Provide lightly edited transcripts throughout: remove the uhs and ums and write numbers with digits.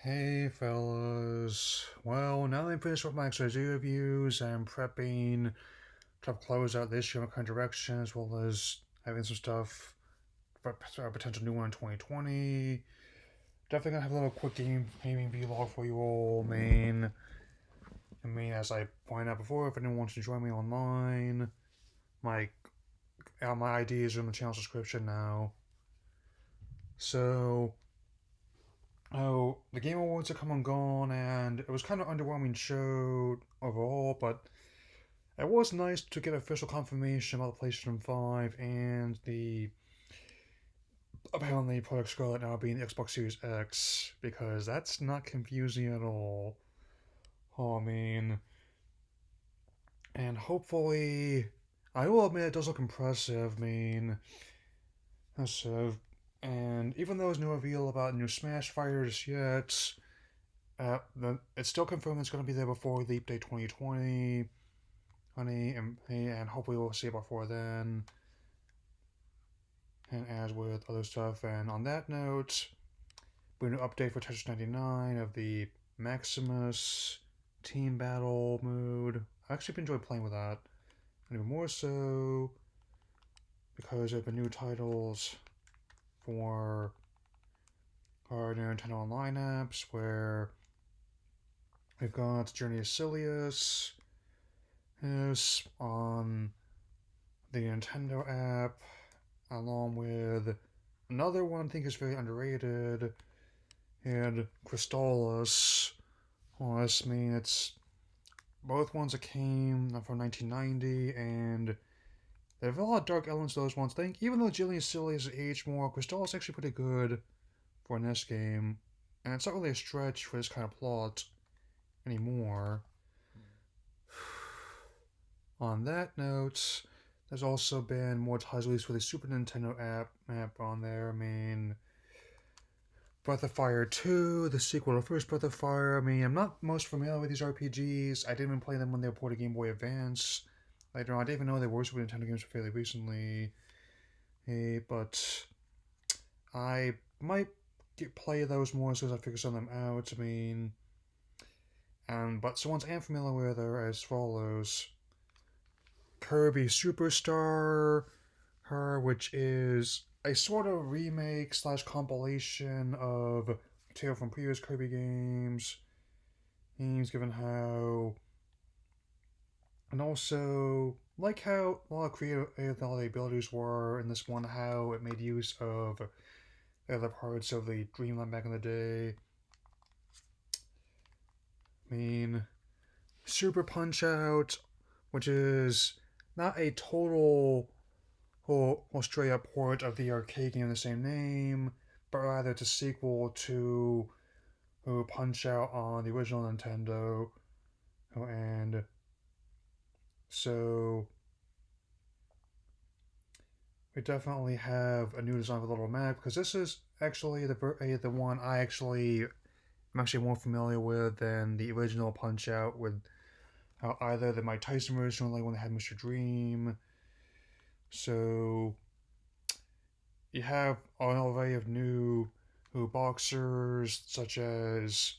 Hey fellas. Well, now that I'm finished with my XYZ reviews, I'm prepping to close out this year in my current direction, as well as having some stuff for a potential new one in 2020. Definitely gonna have a little quick gaming vlog for you all, main. As I pointed out before, if anyone wants to join me online, my my IDs are in the channel description now. So, the Game Awards have come and gone, and it was kind of underwhelming show overall, but it was nice to get official confirmation about the PlayStation 5 and the apparently Project Scarlet now being the Xbox Series X, because that's not confusing at all. Oh, and hopefully, I will admit it does look impressive. Impressive. And even though there's no reveal about new Smash Fighters yet, it's still confirmed it's going to be there before Leap Day 2020. And hopefully we'll see it before then. And as with other stuff. And on that note, we're going to update for Tetris 99 of the Maximus Team Battle mode. I actually enjoyed playing with that. And even more so because there have been new titles for our new Nintendo Online apps, where we've got Journey of Silius is on the Nintendo app, along with another one I think is very underrated, and Crystallis. Well, it's both ones that came from 1990, and there have a lot of dark elements to those ones. I think even though Jillian Silly has aged more, Crystallis is actually pretty good for an NES game, and it's not really a stretch for this kind of plot anymore. On that note, there's also been more titles released for the Super Nintendo app on there. Breath of Fire 2, the sequel to First Breath of Fire. I'm not most familiar with these RPGs. I didn't even play them when they were ported to Game Boy Advance. Later on, I didn't even know they were Super Nintendo games fairly recently. But I might play those more as soon as I figure some of them out. But some ones I am familiar with are as follows: Kirby Superstar, which is a sort of remake slash compilation of material from previous Kirby games. Given how, and also like how a lot of creative abilities were in this one, how it made use of other parts of the Dreamland back in the day. Super Punch Out, which is not a total or straight up port of the arcade game of the same name, but rather it's a sequel to Punch Out on the original Nintendo. And so we definitely have a new design for the little map, because this is actually the one I'm actually more familiar with than the original Punch Out, with either the Mike Tyson version, like when they had Mr. Dream. So you have an array of new boxers, such as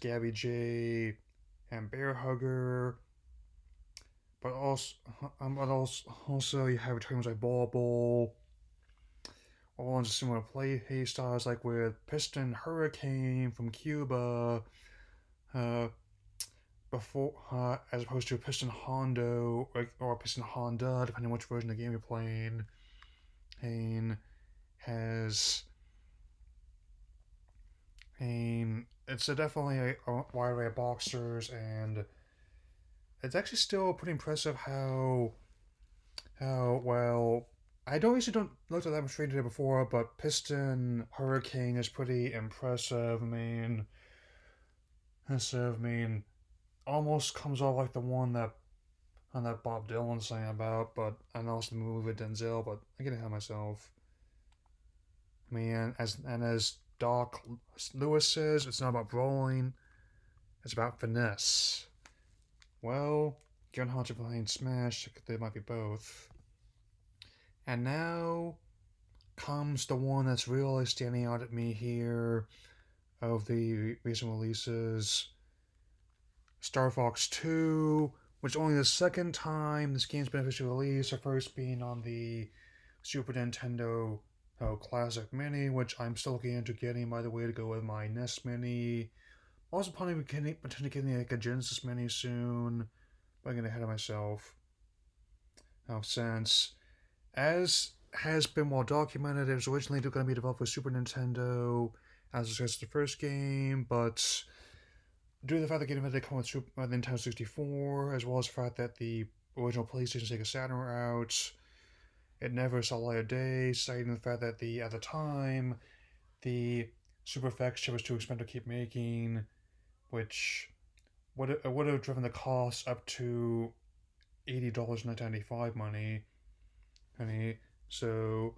Gabby J and Bear Hugger, but also you have terms like Bauble, all on similar play styles, like with Piston Hurricane from Cuba, uh, as opposed to Piston Hondo or Piston Honda, depending on which version of the game you're playing. And has it's definitely a wide array of boxers, and it's actually still pretty impressive how well. I don't look at that much today before, but Piston Hurricane is pretty impressive. Almost comes off like the one that Bob Dylan sang about, but I know it's the movie with Denzel, but I get ahead of myself. As Doc Lewis says, it's not about brawling, it's about finesse. Well, given how much I'm playing Smash, they might be both. And now comes the one that's really standing out at me here. of the recent releases. Star Fox 2, which is only the second time this game's been officially released, the first being on the Super Nintendo Classic Mini, which I'm still looking into getting, by the way, to go with my NES Mini. Also planning on potentially getting like a Genesis Mini soon, but I'm getting ahead of myself. Since, as has been well documented, it was originally going to be developed for Super Nintendo as just the first game, but due to the fact that the game had to come with Nintendo 64, as well as the fact that the original PlayStation Sega Saturn were out, it never saw light of day, citing the fact that at the time, the Super FX chip was too expensive to keep making, which would have driven the cost up to $80 in 1995 money. So,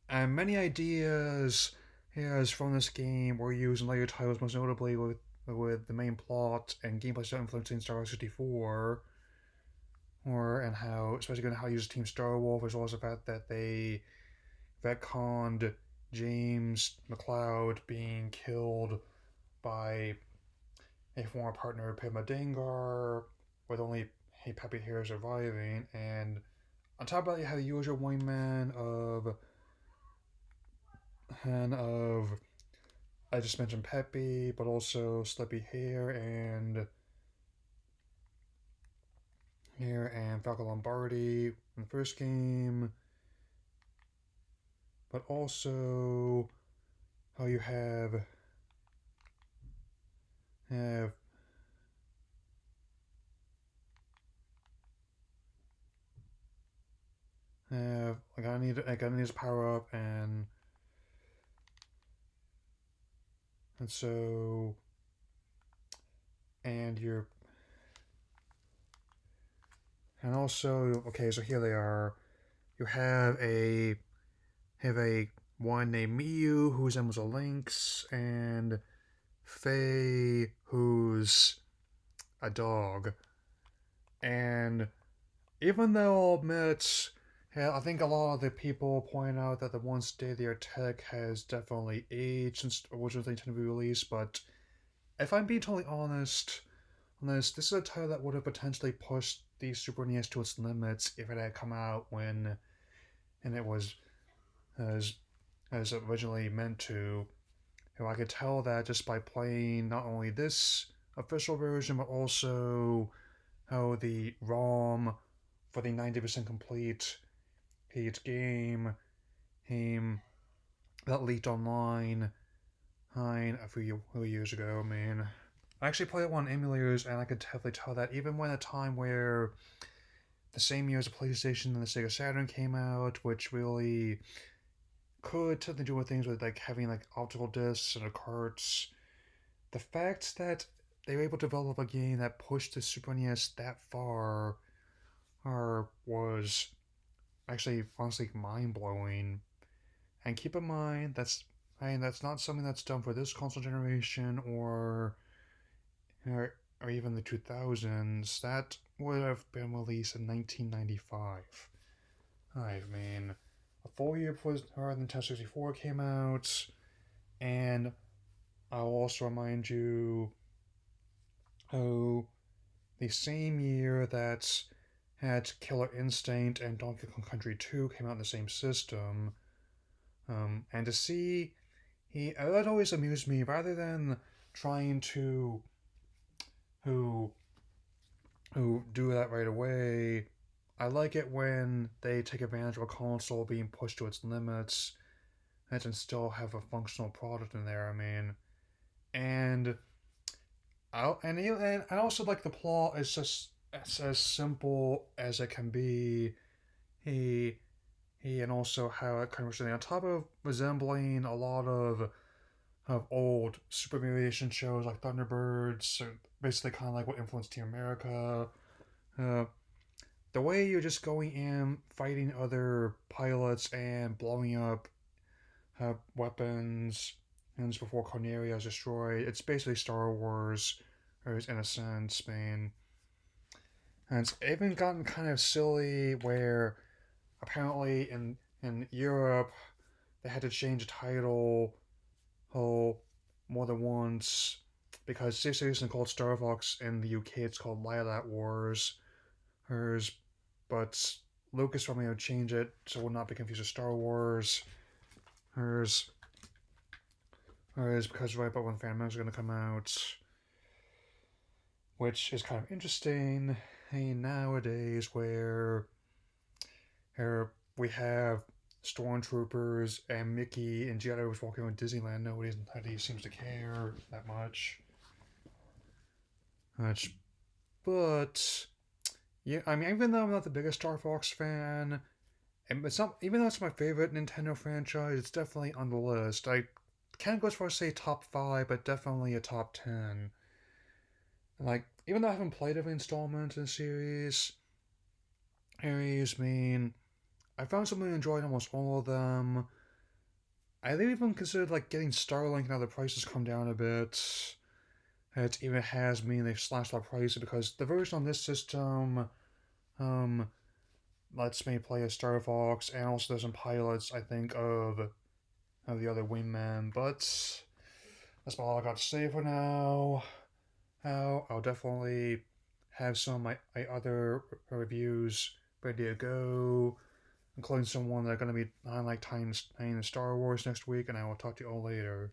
and many ideas from this game were used in later titles, most notably with the main plot and gameplay style influencing Star Wars 64, and how, especially given how it uses Team Star Wolf, as well as the fact that they retconned James McLeod being killed by a former partner, Padma Dengar, with only Peppy here surviving, and on top of that, you have the usual wingman of I just mentioned Peppy, but also Slippy and Falco Lombardi in the first game, but also how you have I gotta need to power up and so and you're and also okay, so here they are. You have a one named Miyu who resembles a lynx, and Faye who's a dog. And even though I'll admit, yeah, I think a lot of the people point out that the one state-of-the-art tech has definitely aged since originally intended to be released, but if I'm being totally honest, this is a title that would have potentially pushed the Super NES to its limits if it had come out when and it was as originally meant to. I could tell that just by playing not only this official version, but also how the ROM for the 90% complete Peach game that leaked online a few years ago. I mean, I actually played it on emulators, and I could definitely tell that even when a time where the same year as the PlayStation and the Sega Saturn came out, which really could tend to do with things with like having like optical discs and carts. The fact that they were able to develop a game that pushed the Super NES that far was actually honestly mind blowing. And keep in mind that's not something that's done for this console generation or even the 2000s. That would have been released in 1995. I mean, a full year before the Nintendo 64 came out, and I'll also remind you how the same year that had Killer Instinct and Donkey Kong Country 2 came out in the same system. And to see, that always amused me, rather than trying to who do that right away. I like it when they take advantage of a console being pushed to its limits and still have a functional product in there. I mean, and I also like the plot is just as simple as it can be. He and also how it kind of on top of resembling a lot of old Super Aviation shows like Thunderbirds, so basically kind of like what influenced Team America. Uh, the way you're just going in, fighting other pilots and blowing up weapons, and just before Cornelia is destroyed, it's basically Star Wars, in a sense, man. And it's even gotten kind of silly where apparently in Europe they had to change the title oh, more than once, because this isn't called Star Fox in the UK, it's called Lilac Wars. Hers, but Lucas told me to change it so it would not be confused with Star Wars. Hers, because right about when Phantom Menace is going to come out, which is kind of interesting. Hey, nowadays where here we have stormtroopers and Mickey and Jedi was walking around Disneyland. Nobody seems to care that much. But yeah, I mean, even though I'm not the biggest Star Fox fan, and it's not even though it's my favorite Nintendo franchise, it's definitely on the list. I can't go as far as say top 5, but definitely a top 10. Like, even though I haven't played every installment in the series, I mean, I found something to enjoy in almost all of them. I even considered like getting Starlink now the prices come down a bit. It even has me they've slashed our prices because the version on this system um lets me play as Star Fox and also there's some pilots I think of the other wingman, but that's all I got to say for now. I'll definitely have some of my other reviews ready to go, including some one that are going to be on like Times Star Wars next week, and I will talk to you all later.